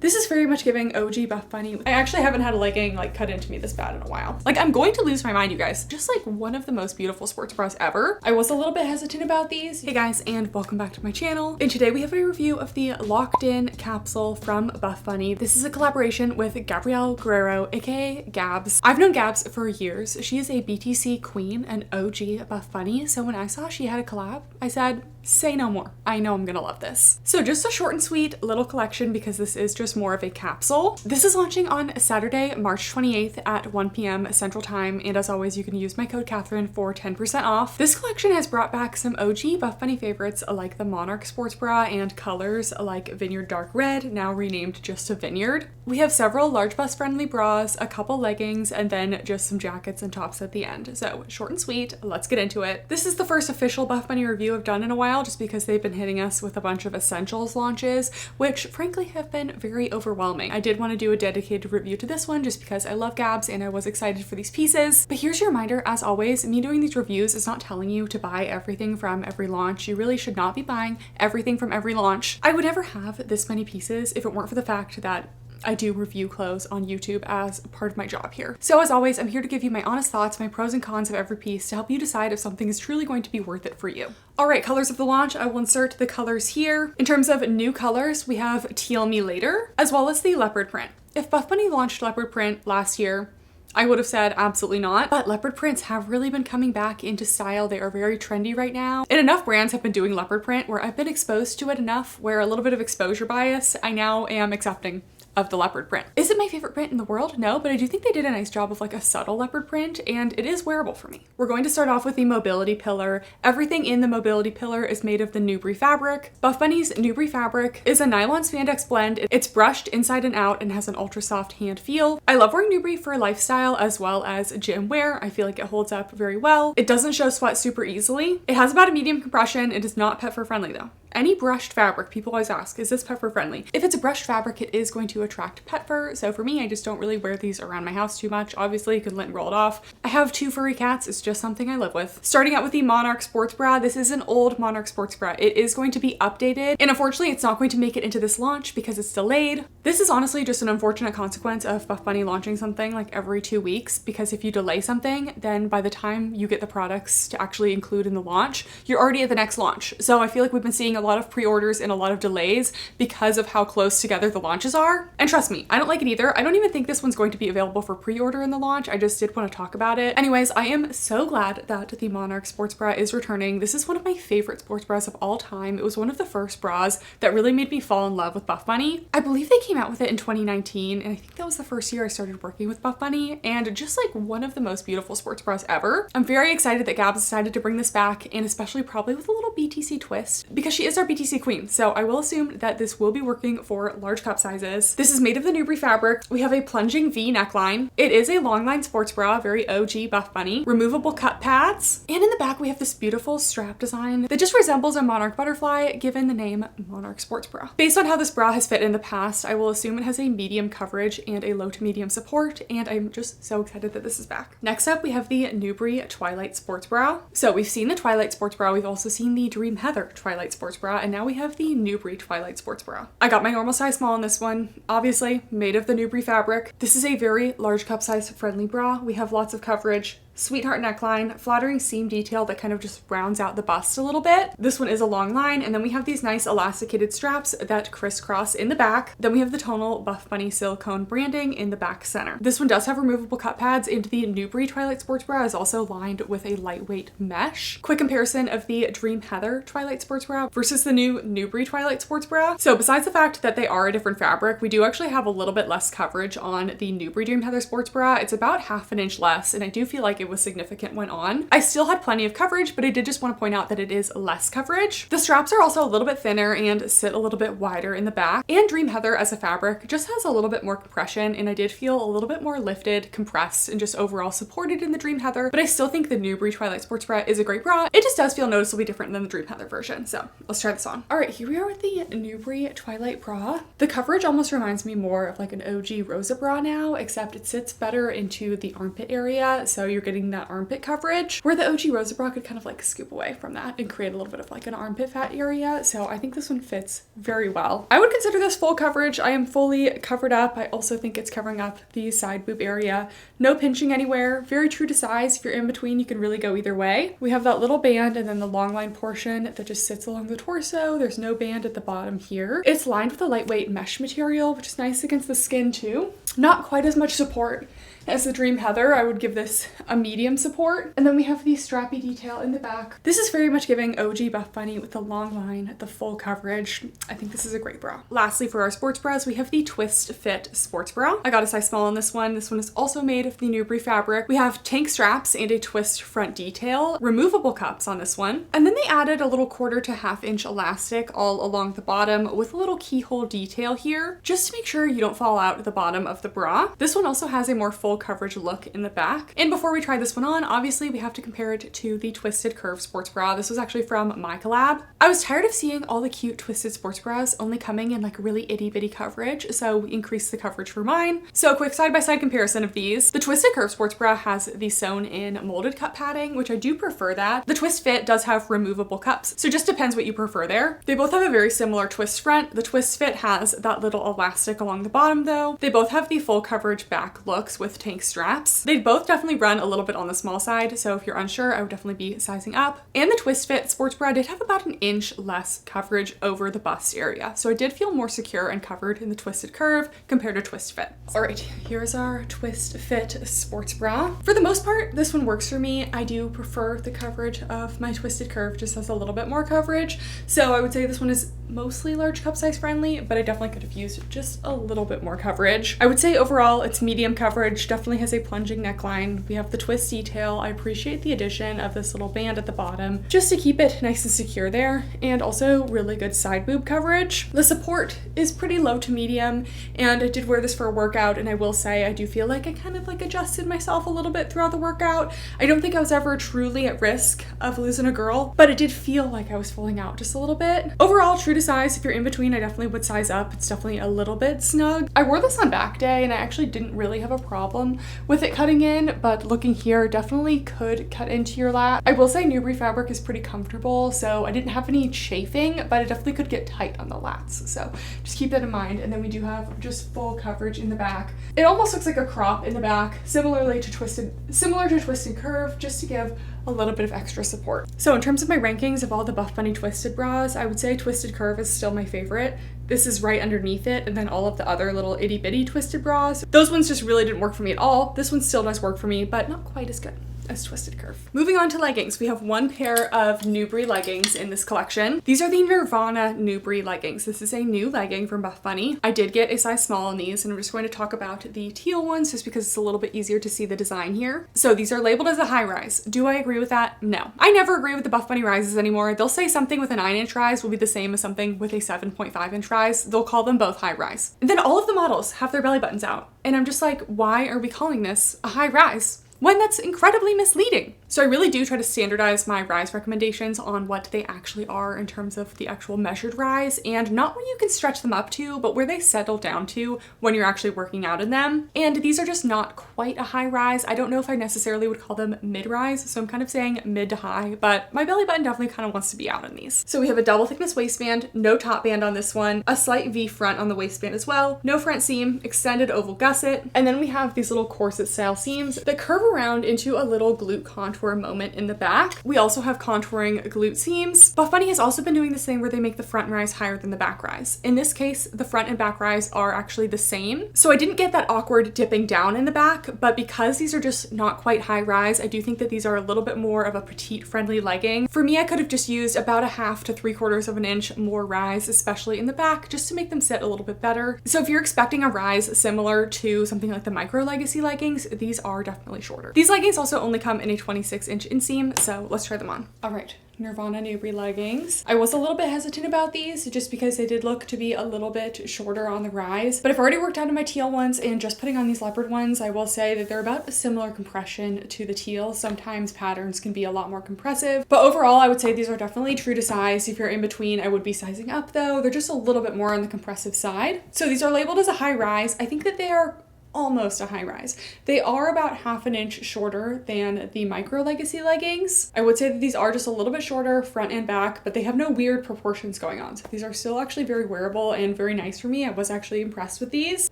This is very much giving OG Buffbunny. I actually haven't had a legging like cut into me this bad in a while. Like, I'm going to lose my mind, you guys. Just like one of the most beautiful sports bras ever. I was a little bit hesitant about these. Hey guys, and welcome back to my channel. And today we have a review of the Locked In capsule from Buffbunny. This is a collaboration with Gabrielle Guerrero, aka Gabs. I've known Gabs for years. She is a BTC queen and OG Buffbunny. So when I saw she had a collab, I said, say no more. I know I'm gonna love this. So just a short and sweet little collection because this is just more of a capsule. This is launching on Saturday, March 28th at 1 p.m. Central Time. And as always, you can use my code Catherine for 10% off. This collection has brought back some OG Buffbunny favorites like the Monarch sports bra and colors like Vineyard Dark Red, now renamed just to Vineyard. We have several large bust friendly bras, a couple leggings, and then just some jackets and tops at the end. So short and sweet, let's get into it. This is the first official Buffbunny review I've done in a while, just because they've been hitting us with a bunch of essentials launches, which frankly have been very overwhelming. I did want to do a dedicated review to this one just because I love Gabs and I was excited for these pieces. But here's your reminder, as always, me doing these reviews is not telling you to buy everything from every launch. You really should not be buying everything from every launch. I would never have this many pieces if it weren't for the fact that I do review clothes on YouTube as part of my job here. So as always, I'm here to give you my honest thoughts, my pros and cons of every piece to help you decide if something is truly going to be worth it for you. All right, colors of the launch, I will insert the colors here. In terms of new colors, we have Teal Me Later, as well as the leopard print. If Buffbunny launched leopard print last year, I would have said absolutely not, but leopard prints have really been coming back into style. They are very trendy right now. And enough brands have been doing leopard print where I've been exposed to it enough where a little bit of exposure bias, I now am accepting of the leopard print. Is it my favorite print in the world? No, but I do think they did a nice job of like a subtle leopard print and it is wearable for me. We're going to start off with the mobility pillar. Everything in the mobility pillar is made of the Nubre fabric. Buffbunny's Nubre fabric is a nylon spandex blend. It's brushed inside and out and has an ultra soft hand feel. I love wearing Nubre for lifestyle as well as gym wear. I feel like it holds up very well. It doesn't show sweat super easily. It has about a medium compression. It is not pet fur friendly though. Any brushed fabric, people always ask, is this pet fur friendly? If it's a brushed fabric, it is going to attract pet fur. So for me, I just don't really wear these around my house too much. Obviously, you can let and roll it off. I have 2 furry cats. It's just something I live with. Starting out with the Monarch sports bra. This is an old Monarch sports bra. It is going to be updated. And unfortunately, it's not going to make it into this launch because it's delayed. This is honestly just an unfortunate consequence of Buffbunny launching something like every 2 weeks, because if you delay something, then by the time you get the products to actually include in the launch, you're already at the next launch. So I feel like we've been seeing a lot of pre-orders and a lot of delays because of how close together the launches are. And trust me, I don't like it either. I don't even think this one's going to be available for pre-order in the launch. I just did want to talk about it. Anyways, I am so glad that the Monarch sports bra is returning. This is one of my favorite sports bras of all time. It was one of the first bras that really made me fall in love with Buffbunny. I believe they came out with it in 2019, and I think that was the first year I started working with Buffbunny, and just like one of the most beautiful sports bras ever. I'm very excited that Gabs decided to bring this back, and especially probably with a little BTC twist, because she is our BTC queen. So I will assume that this will be working for large cup sizes. This is made of the Nubre fabric. We have a plunging V neckline. It is a long line sports bra, very OG Buffbunny. Removable cut pads. And in the back, we have this beautiful strap design that just resembles a Monarch butterfly, given the name Monarch sports bra. Based on how this bra has fit in the past, I will assume it has a medium coverage and a low to medium support, and I'm just so excited that this is back. Next up, we have the Nubre Twilight sports bra. So we've seen the Twilight sports bra, we've also seen the Dream Heather Twilight sports bra, and now we have the Nubre Twilight sports bra. I got my normal size small in this one, obviously made of the Nubre fabric. This is a very large cup size friendly bra. We have lots of coverage. Sweetheart neckline, flattering seam detail that kind of just rounds out the bust a little bit. This one is a long line, and then we have these nice elasticated straps that crisscross in the back. Then we have the tonal Buffbunny silicone branding in the back center. This one does have removable cut pads, and the Nubre Twilight sports bra is also lined with a lightweight mesh. Quick comparison of the Dream Heather Twilight sports bra versus the new Nubre Twilight sports bra. So besides the fact that they are a different fabric, we do actually have a little bit less coverage on the Nubre Dream Heather sports bra. It's about 1/2 inch less, and I do feel like it was significant when on. I still had plenty of coverage, but I did just want to point out that it is less coverage. The straps are also a little bit thinner and sit a little bit wider in the back. And Dream Heather as a fabric just has a little bit more compression, and I did feel a little bit more lifted, compressed, and just overall supported in the Dream Heather. But I still think the Nubre Twilight sports bra is a great bra. It just does feel noticeably different than the Dream Heather version. So let's try this on. All right, here we are with the Nubre Twilight bra. The coverage almost reminds me more of like an OG Rosa bra now, except it sits better into the armpit area. So you're getting getting that armpit coverage, where the OG Rosa bra could kind of like scoop away from that and create a little bit of like an armpit fat area. So I think this one fits very well. I would consider this full coverage. I am fully covered up. I also think it's covering up the side boob area. No pinching anywhere. Very true to size. If you're in between, you can really go either way. We have that little band and then the long line portion that just sits along the torso. There's no band at the bottom here. It's lined with a lightweight mesh material, which is nice against the skin too. Not quite as much support as the Dream Heather. I would give this a medium support. And then we have the strappy detail in the back. This is very much giving OG Buffbunny with the long line, the full coverage. I think this is a great bra. Lastly, for our sports bras, we have the Twist Fit sports bra. I got a size small on this one. This one is also made of the Nubre fabric. We have tank straps and a twist front detail, removable cups on this one. And then they added a little 1/4 to 1/2 inch elastic all along the bottom with a little keyhole detail here, just to make sure you don't fall out at the bottom of the bra. This one also has a more full coverage look in the back. And before we try this one on, obviously we have to compare it to the Twisted Curve sports bra. This was actually from my collab. I was tired of seeing all the cute twisted sports bras only coming in like really itty bitty coverage, so we increased the coverage for mine. So a quick side-by-side comparison of these. The Twisted Curve sports bra has the sewn in molded cup padding, which I do prefer that. The Twist Fit does have removable cups, so it just depends what you prefer there. They both have a very similar twist front. The Twist Fit has that little elastic along the bottom though. They both have the full coverage back looks with tank straps. They both definitely run a little bit on the small side, so if you're unsure, I would definitely be sizing up. And the Twist Fit sports bra did have about 1 inch less coverage over the bust area, so I did feel more secure and covered in the Twisted Curve compared to Twist Fit. All right, here's our Twist Fit sports bra. For the most part, this one works for me. I do prefer the coverage of my Twisted Curve, just has a little bit more coverage, so I would say this one is mostly large cup size friendly, but I definitely could have used just a little bit more coverage. I would say overall it's medium coverage, definitely has a plunging neckline. We have the twist detail. I appreciate the addition of this little band at the bottom just to keep it nice and secure there, and also really good side boob coverage. The support is pretty low to medium, and I did wear this for a workout, and I will say I do feel like I kind of like adjusted myself a little bit throughout the workout. I don't think I was ever truly at risk of losing a girl, but it did feel like I was falling out just a little bit. Overall, true to size. If you're in between, I definitely would size up. It's definitely a little bit snug. I wore this on back day and I actually didn't really have a problem with it cutting in, but looking here, definitely could cut into your lat. I will say Nubre fabric is pretty comfortable, so I didn't have any chafing, but it definitely could get tight on the lats. So just keep that in mind. And then we do have just full coverage in the back. It almost looks like a crop in the back, similar to Twisted Curve, just to give a little bit of extra support. So in terms of my rankings of all the Buffbunny twisted bras, I would say Twisted Curve is still my favorite. This is right underneath it, and then all of the other little itty bitty twisted bras, those ones just really didn't work for me at all. This one still does work for me, but not quite as good as Twisted Curve. Moving on to leggings, we have one pair of Nubre leggings in this collection. These are the Nirvana Nubre leggings. This is a new legging from Buffbunny. I did get a size small on these, and I'm just going to talk about the teal ones just because it's a little bit easier to see the design here. So these are labeled as a high rise. Do I agree with that? No. I never agree with the Buffbunny rises anymore. They'll say something with a 9-inch rise will be the same as something with a 7.5-inch rise. They'll call them both high rise. And then all of the models have their belly buttons out. And I'm just like, why are we calling this a high rise when that's incredibly misleading? So I really do try to standardize my rise recommendations on what they actually are in terms of the actual measured rise, and not where you can stretch them up to, but where they settle down to when you're actually working out in them. And these are just not quite a high rise. I don't know if I necessarily would call them mid-rise, so I'm kind of saying mid to high, but my belly button definitely kind of wants to be out in these. So we have a double thickness waistband, no top band on this one, a slight V front on the waistband as well, no front seam, extended oval gusset, and then we have these little corset style seams that curve around into a little glute contour moment in the back. We also have contouring glute seams. Buffbunny has also been doing this thing where they make the front rise higher than the back rise. In this case, the front and back rise are actually the same. So I didn't get that awkward dipping down in the back, but because these are just not quite high rise, I do think that these are a little bit more of a petite friendly legging. For me, I could have just used about a 1/2 to 3/4 of an inch more rise, especially in the back, just to make them sit a little bit better. So if you're expecting a rise similar to something like the Micro Legacy leggings, these are definitely shorter. These leggings also only come in a 26-inch inseam, so let's try them on. All right, Nirvana Nubre leggings. I was a little bit hesitant about these just because they did look to be a little bit shorter on the rise, but I've already worked out in my teal ones, and just putting on these leopard ones, I will say that they're about a similar compression to the teal. Sometimes patterns can be a lot more compressive, but overall I would say these are definitely true to size. If you're in between, I would be sizing up though. They're just a little bit more on the compressive side. So these are labeled as a high rise. I think that they are almost a high rise. They are about half an inch shorter than the Micro Legacy leggings. I would say that these are just a little bit shorter front and back, but they have no weird proportions going on. So these are still actually very wearable and very nice for me. I was actually impressed with these.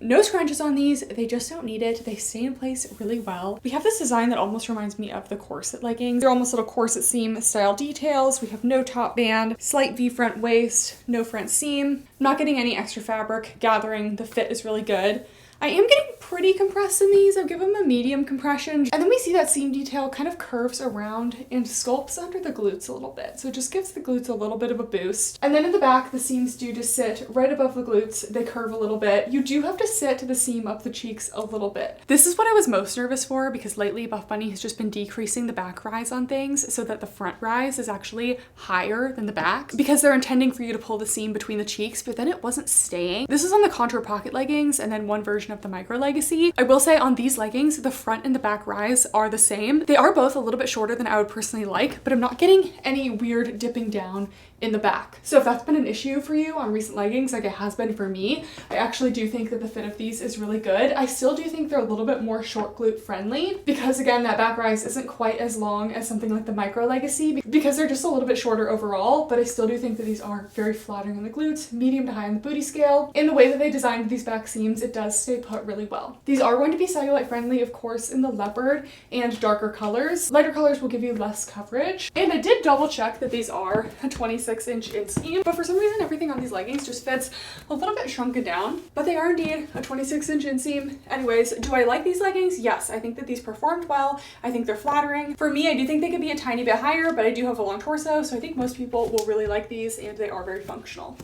No scrunches on these. They just don't need it. They stay in place really well. We have this design that almost reminds me of the corset leggings. They're almost little corset seam style details. We have no top band, slight V front waist, no front seam. I'm not getting any extra fabric gathering. The fit is really good. I am getting pretty compressed in these. I've given them a medium compression. And then we see that seam detail kind of curves around and sculpts under the glutes a little bit. So it just gives the glutes a little bit of a boost. And then in the back, the seams do just sit right above the glutes. They curve a little bit. You do have to sit the seam up the cheeks a little bit. This is what I was most nervous for because lately Buffbunny has just been decreasing the back rise on things so that the front rise is actually higher than the back because they're intending for you to pull the seam between the cheeks, but then it wasn't staying. This is on the contour pocket leggings and then one version of the Micro Legacy. I will say on these leggings, the front and the back rise are the same. They are both a little bit shorter than I would personally like, but I'm not getting any weird dipping down in the back. So if that's been an issue for you on recent leggings, like it has been for me, I actually do think that the fit of these is really good. I still do think they're a little bit more short glute friendly because again, that back rise isn't quite as long as something like the Micro Legacy because they're just a little bit shorter overall, but I still do think that these are very flattering on the glutes, medium to high on the booty scale. In the way that they designed these back seams, it does stay put really well. These are going to be cellulite friendly, of course, in the leopard and darker colors. Lighter colors will give you less coverage. And I did double check that these are a 26-inch inseam, but for some reason everything on these leggings just fits a little bit shrunken down, but they are indeed a 26-inch inseam. Anyways, do I like these leggings? Yes, I think that these performed well. I think they're flattering. For me, I do think they could be a tiny bit higher, but I do have a long torso, so I think most people will really like these and they are very functional.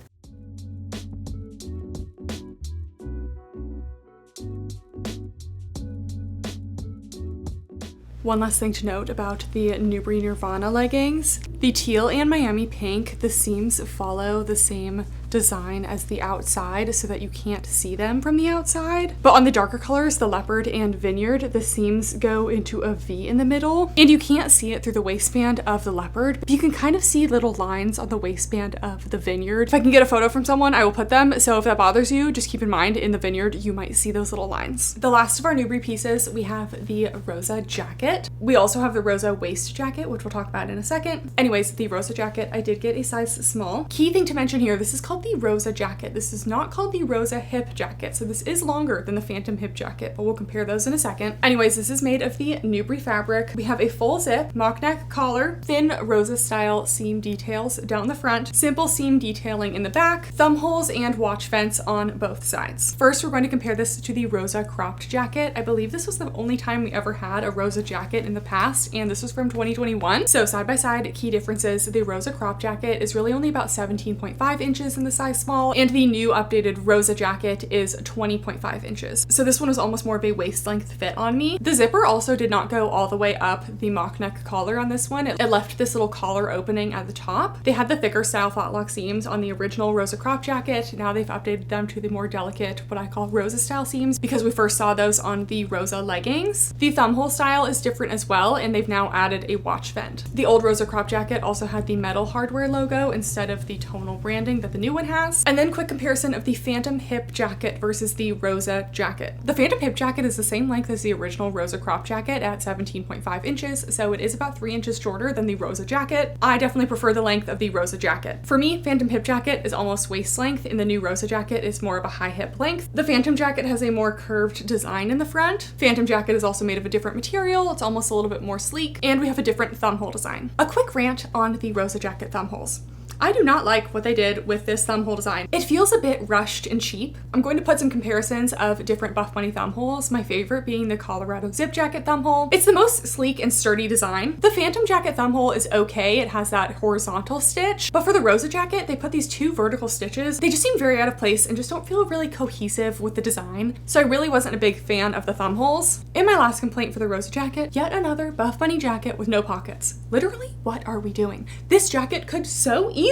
One last thing to note about the Nubre Nirvana leggings. The teal and Miami pink, the seams follow the same design as the outside so that you can't see them from the outside. But on the darker colors, the leopard and vineyard, the seams go into a V in the middle and you can't see it through the waistband of the leopard, but you can kind of see little lines on the waistband of the vineyard. If I can get a photo from someone, I will put them. So if that bothers you, just keep in mind in the vineyard, you might see those little lines. The last of our Nubre pieces, we have the Rosa Jacket. We also have the Rosa Waist Jacket, which we'll talk about in a second. Anyways, the Rosa Jacket, I did get a size small. Key thing to mention here, this is called the Rosa Jacket. This is not called the Rosa Hip Jacket. So this is longer than the Phantom Hip Jacket, but we'll compare those in a second. Anyways, this is made of the Nubre fabric. We have a full zip, mock neck collar, thin Rosa style seam details down the front, simple seam detailing in the back, thumb holes and watch vents on both sides. First, we're going to compare this to the Rosa cropped jacket. I believe this was the only time we ever had a Rosa jacket in the past, and this was from 2021. So side by side, key differences, the Rosa crop jacket is really only about 17.5 inches in the size small, and the new updated Rosa jacket is 20.5 inches. So this one was almost more of a waist length fit on me. The zipper also did not go all the way up the mock neck collar on this one. It left this little collar opening at the top. They had the thicker style flat lock seams on the original Rosa crop jacket. Now they've updated them to the more delicate, what I call Rosa style seams, because we first saw those on the Rosa leggings. The thumb hole style is different as well, and they've now added a watch vent. The old Rosa crop jacket also had the metal hardware logo instead of the tonal branding that the new one has. And then quick comparison of the Phantom Hip Jacket versus the Rosa Jacket. The Phantom Hip Jacket is the same length as the original Rosa crop jacket at 17.5 inches, so it is about 3 inches shorter than the Rosa Jacket. I definitely prefer the length of the Rosa Jacket. For me, Phantom Hip Jacket is almost waist length, and the new Rosa Jacket is more of a high hip length. The Phantom Jacket has a more curved design in the front. Phantom Jacket is also made of a different material. It's almost a little bit more sleek, and we have a different thumb hole design. A quick rant on the Rosa Jacket thumb holes. I do not like what they did with this thumb hole design. It feels a bit rushed and cheap. I'm going to put some comparisons of different Buffbunny thumb holes, my favorite being the Colorado Zip Jacket thumb hole. It's the most sleek and sturdy design. The Phantom Jacket thumb hole is okay. It has that horizontal stitch, but for the Rosa Jacket, they put these 2 vertical stitches. They just seem very out of place and just don't feel really cohesive with the design. So I really wasn't a big fan of the thumb holes. In my last complaint for the Rosa Jacket, yet another Buffbunny jacket with no pockets. Literally, what are we doing? This jacket could so easily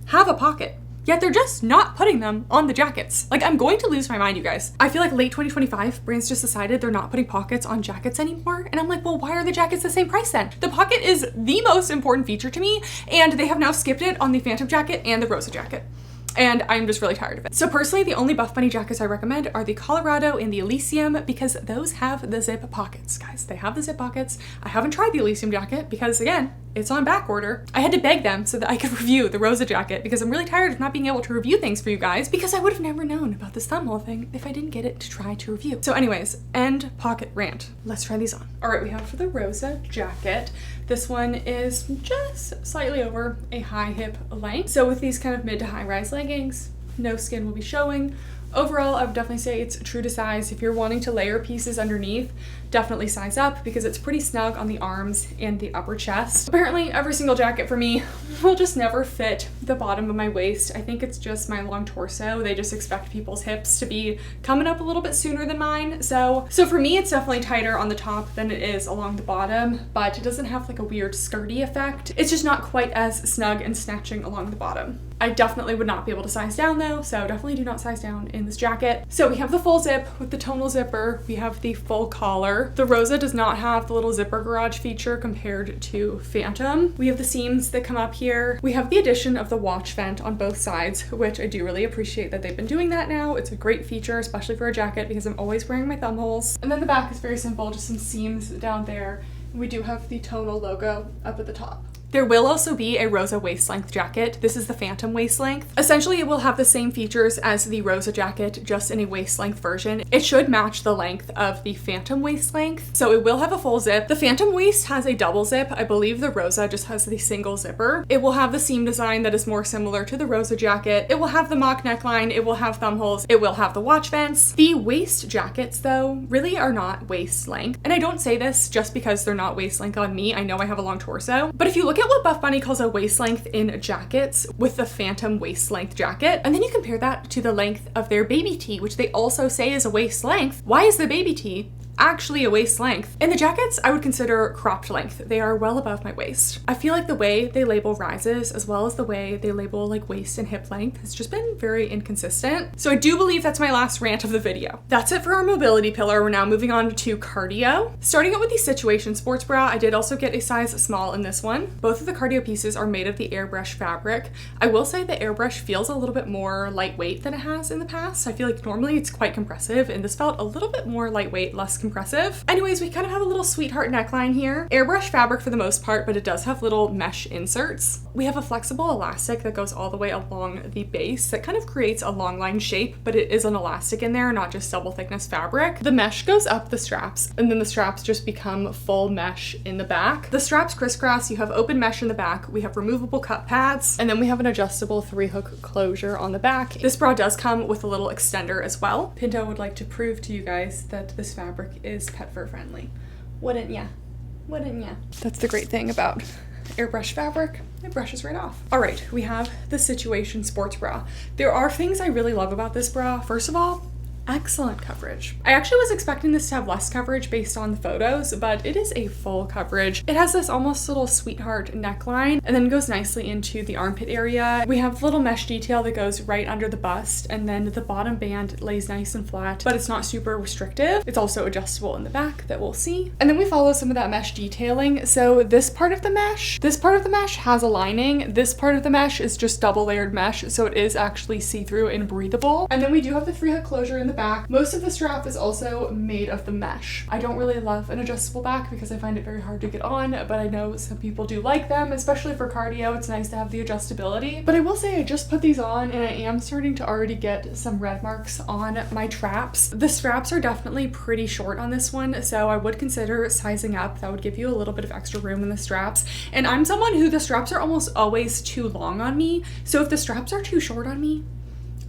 have a pocket, yet they're just not putting them on the jackets. Like, I'm going to lose my mind, you guys. I feel like late 2025, brands just decided they're not putting pockets on jackets anymore. And I'm like, well, why are the jackets the same price then? The pocket is the most important feature to me, and they have now skipped it on the Phantom Jacket and the Rosa Jacket. and I'm just really tired of it. So personally, the only Buffbunny jackets I recommend are the Colorado and the Elysium because those have the zip pockets, guys. They have the zip pockets. I haven't tried the Elysium jacket because again, it's on back order. I had to beg them so that I could review the Rosa jacket because I'm really tired of not being able to review things for you guys because I would have never known about this thumbnail thing if I didn't get it to try to review. So anyways, end pocket rant. Let's try these on. All right, we have for the Rosa jacket. This one is just slightly over a high hip length. So with these kind of mid to high rise leggings, no skin will be showing. Overall, I would definitely say it's true to size. If you're wanting to layer pieces underneath, definitely size up because it's pretty snug on the arms and the upper chest. Apparently, every single jacket for me will just never fit the bottom of my waist. I think it's just my long torso. They just expect people's hips to be coming up a little bit sooner than mine. So for me, it's definitely tighter on the top than it is along the bottom, but it doesn't have like a weird skirty effect. It's just not quite as snug and snatching along the bottom. I definitely would not be able to size down though, so definitely do not size down in this jacket. So we have the full zip with the tonal zipper. We have the full collar. The Rosa does not have the little zipper garage feature compared to Phantom. We have the seams that come up here. We have the addition of the watch vent on both sides, which I do really appreciate that they've been doing that now. It's a great feature, especially for a jacket because I'm always wearing my thumb holes. And then the back is very simple, just some seams down there. We do have the tonal logo up at the top. There will also be a Rosa waist length jacket. This is the Phantom waist length. Essentially, it will have the same features as the Rosa jacket, just in a waist length version. It should match the length of the Phantom waist length. So it will have a full zip. The Phantom waist has a double zip. I believe the Rosa just has the single zipper. It will have the seam design that is more similar to the Rosa jacket. It will have the mock neckline. It will have thumb holes. It will have the watch vents. The waist jackets though really are not waist length. And I don't say this just because they're not waist length on me. I know I have a long torso, but if you look at what Buffbunny calls a waist length in jackets with the Phantom waist length jacket, and then you compare that to the length of their baby tee, which they also say is a waist length, why is the baby tee actually a waist length? In the jackets, I would consider cropped length. They are well above my waist. I feel like the way they label rises as well as the way they label like waist and hip length has just been very inconsistent. So I do believe that's my last rant of the video. That's it for our mobility pillar. We're now moving on to cardio. Starting out with the Situation sports bra, I did also get a size small in this one. Both of the cardio pieces are made of the airbrush fabric. I will say the airbrush feels a little bit more lightweight than it has in the past. I feel like normally it's quite compressive and this felt a little bit more lightweight, less compressive. Anyways, we kind of have a little sweetheart neckline here. Airbrush fabric for the most part, but it does have little mesh inserts. We have a flexible elastic that goes all the way along the base that kind of creates a long line shape, but it is an elastic in there, not just double thickness fabric. The mesh goes up the straps and then the straps just become full mesh in the back. The straps crisscross, you have open mesh in the back, we have removable cup pads, and then we have an adjustable 3-hook closure on the back. This bra does come with a little extender as well. Pinto would like to prove to you guys that this fabric is pet fur friendly. Wouldn't ya? Wouldn't ya? That's the great thing about airbrush fabric. It brushes right off. All right, we have the Situation sports bra. There are things I really love about this bra. First of all, excellent coverage. I actually was expecting this to have less coverage based on the photos, but it is a full coverage. It has this almost little sweetheart neckline and then goes nicely into the armpit area. We have a little mesh detail that goes right under the bust, and then the bottom band lays nice and flat, but it's not super restrictive. It's also adjustable in the back that we'll see. And then we follow some of that mesh detailing. So this part of the mesh has a lining. This part of the mesh is just double layered mesh, so it is actually see-through and breathable. And then we do have the 3-hook closure in the back. Most of the strap is also made of the mesh. I don't really love an adjustable back because I find it very hard to get on, but I know some people do like them, especially for cardio. It's nice to have the adjustability. But I will say I just put these on and I am starting to already get some red marks on my traps. The straps are definitely pretty short on this one, so I would consider sizing up. That would give you a little bit of extra room in the straps. And I'm someone who the straps are almost always too long on me. So if the straps are too short on me,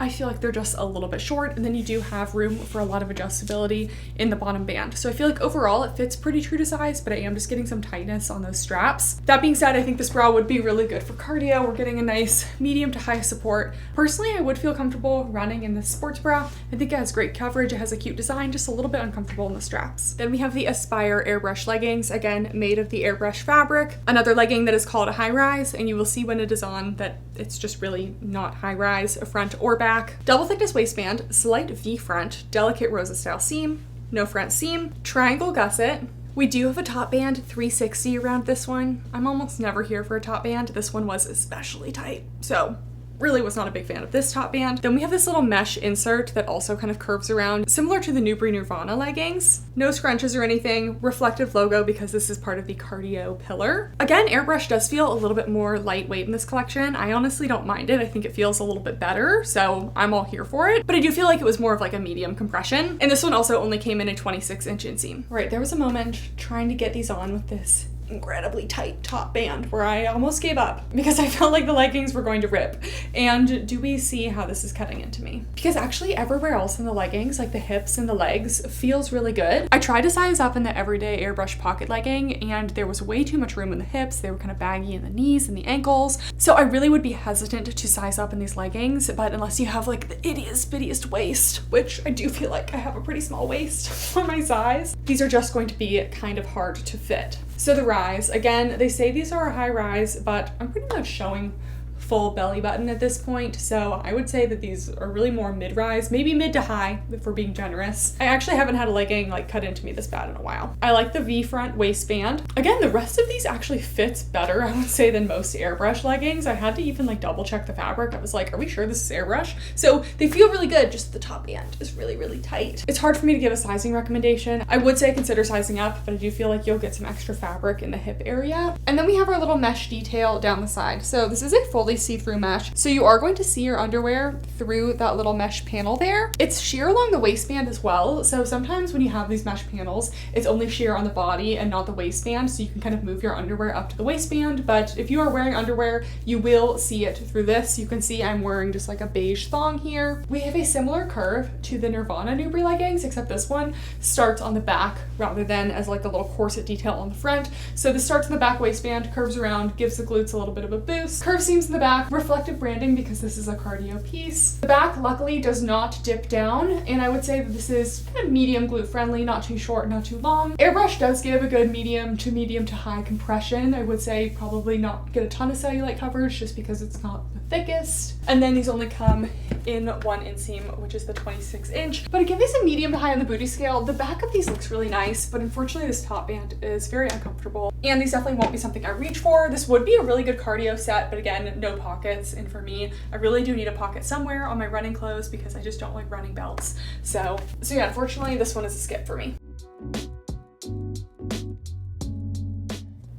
I feel like they're just a little bit short, and then you do have room for a lot of adjustability in the bottom band. So I feel like overall it fits pretty true to size, but I am just getting some tightness on those straps. That being said, I think this bra would be really good for cardio. We're getting a nice medium to high support. Personally, I would feel comfortable running in this sports bra. I think it has great coverage. It has a cute design, just a little bit uncomfortable in the straps. Then we have the Aspire airbrush leggings, again, made of the airbrush fabric. Another legging that is called a high rise, and you will see when it is on that it's just really not high rise, front or back. Double thickness waistband, slight V front, delicate Rosa style seam, no front seam, triangle gusset. We do have a top band 360 around this one. I'm almost never here for a top band. This one was especially tight. So Really was not a big fan of this top band. Then we have this little mesh insert that also kind of curves around, similar to the Nubre Nirvana leggings. No scrunches or anything, reflective logo because this is part of the cardio pillar. Again, airbrush does feel a little bit more lightweight in this collection. I honestly don't mind it. I think it feels a little bit better, so I'm all here for it. But I do feel like it was more of like a medium compression. And this one also only came in a 26-inch inseam. Right, there was a moment trying to get these on with this incredibly tight top band where I almost gave up because I felt like the leggings were going to rip. And do we see how this is cutting into me? Because actually everywhere else in the leggings, like the hips and the legs, feels really good. I tried to size up in the everyday airbrush pocket legging and there was way too much room in the hips. They were kind of baggy in the knees and the ankles. So I really would be hesitant to size up in these leggings, but unless you have like the ittiest bittiest waist, which I do feel like I have a pretty small waist for my size, these are just going to be kind of hard to fit. So the rise, again, they say these are a high rise, but I'm pretty much showing full belly button at this point, so I would say that these are really more mid-rise, maybe mid to high if we're being generous. I actually haven't had a legging like cut into me this bad in a while. I like the V-front waistband. Again, the rest of these actually fits better, I would say, than most airbrush leggings. I had to even like double check the fabric. I was like, are we sure this is airbrush? So they feel really good, just the top band is really, really tight. It's hard for me to give a sizing recommendation. I would say consider sizing up, but I do feel like you'll get some extra fabric in the hip area. And then we have our little mesh detail down the side. So this is a fully see-through mesh. So you are going to see your underwear through that little mesh panel there. It's sheer along the waistband as well. So sometimes when you have these mesh panels, it's only sheer on the body and not the waistband. So you can kind of move your underwear up to the waistband. But if you are wearing underwear, you will see it through this. You can see I'm wearing just like a beige thong here. We have a similar curve to the Nirvana Nubre leggings, except this one starts on the back rather than as like a little corset detail on the front. So this starts in the back waistband, curves around, gives the glutes a little bit of a boost. Curve seams in the back, reflective branding because this is a cardio piece. The back luckily does not dip down, and I would say that this is kind of medium glute friendly, not too short, not too long. Airbrush does give a good medium to high compression. I would say probably not get a ton of cellulite coverage just because it's not the thickest. And then these only come in one inseam, which is the 26-inch. But again, these are medium to high on the booty scale. The back of these looks really nice, but unfortunately this top band is very uncomfortable. And these definitely won't be something I reach for. This would be a really good cardio set, but again, no pockets. And for me, I really do need a pocket somewhere on my running clothes because I just don't like running belts. So yeah, unfortunately, this one is a skip for me.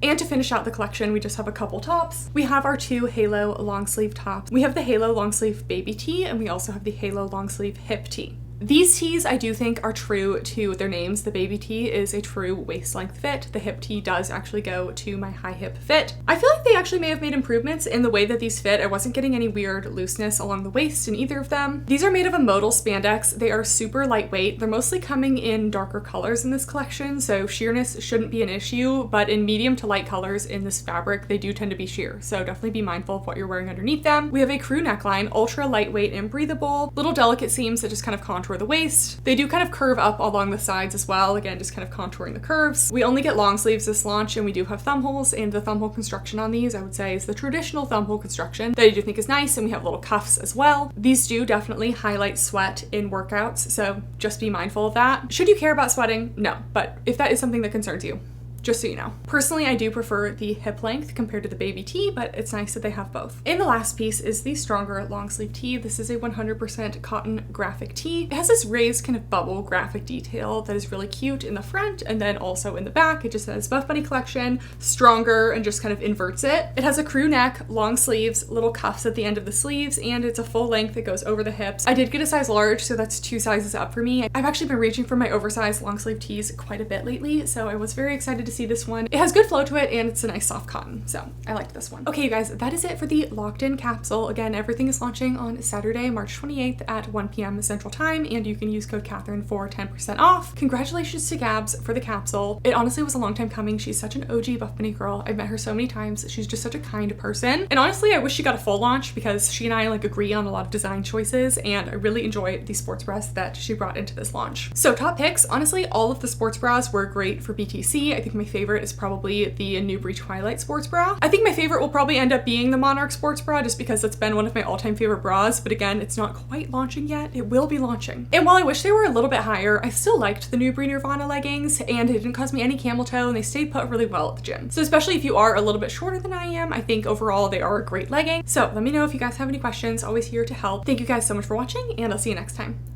And to finish out the collection, we just have a couple tops. We have our two Halo long sleeve tops. We have the Halo long sleeve baby tee, and we also have the Halo long sleeve hip tee. These tees I do think are true to their names. The baby tee is a true waist length fit. The hip tee does actually go to my high hip fit. I feel like they actually may have made improvements in the way that these fit. I wasn't getting any weird looseness along the waist in either of them. These are made of a modal spandex. They are super lightweight. They're mostly coming in darker colors in this collection, so sheerness shouldn't be an issue, but in medium to light colors in this fabric, they do tend to be sheer. So definitely be mindful of what you're wearing underneath them. We have a crew neckline, ultra lightweight and breathable, little delicate seams that just kind of contour the waist. They do kind of curve up along the sides as well, again just kind of contouring the curves. We only get long sleeves this launch, and we do have thumb holes, and the thumb hole construction on these I would say is the traditional thumb hole construction that I do think is nice, and we have little cuffs as well. These do definitely highlight sweat in workouts, so just be mindful of that. Should you care about sweating? No, but if that is something that concerns you, just so you know. Personally, I do prefer the hip length compared to the baby tee, but it's nice that they have both. And the last piece is the stronger long sleeve tee. This is a 100% cotton graphic tee. It has this raised kind of bubble graphic detail that is really cute in the front, and then also in the back. It just says Buffbunny collection, stronger, and just kind of inverts it. It has a crew neck, long sleeves, little cuffs at the end of the sleeves, and it's a full length that goes over the hips. I did get a size large, so that's 2 sizes up for me. I've actually been reaching for my oversized long sleeve tees quite a bit lately, so I was very excited to see this one. It has good flow to it, and it's a nice soft cotton, so I liked this one. Okay, you guys, that is it for the locked in capsule. Again, everything is launching on Saturday, March 28th at 1 p.m. Central Time, and you can use code Catherine for 10% off. Congratulations to Gabs for the capsule. It honestly was a long time coming. She's such an OG Buffbunny girl. I've met her so many times. She's just such a kind person, and honestly, I wish she got a full launch because she and I like agree on a lot of design choices, and I really enjoy the sports bras that she brought into this launch. So top picks, honestly, all of the sports bras were great for BTC. I think my favorite is probably the Nubre Twilight sports bra. I think my favorite will probably end up being the Monarch sports bra just because it's been one of my all-time favorite bras, but again, it's not quite launching yet. It will be launching. And while I wish they were a little bit higher, I still liked the Nubre Nirvana leggings, and it didn't cause me any camel toe, and they stayed put really well at the gym. So especially if you are a little bit shorter than I am, I think overall they are a great legging. So let me know if you guys have any questions. Always here to help. Thank you guys so much for watching, and I'll see you next time.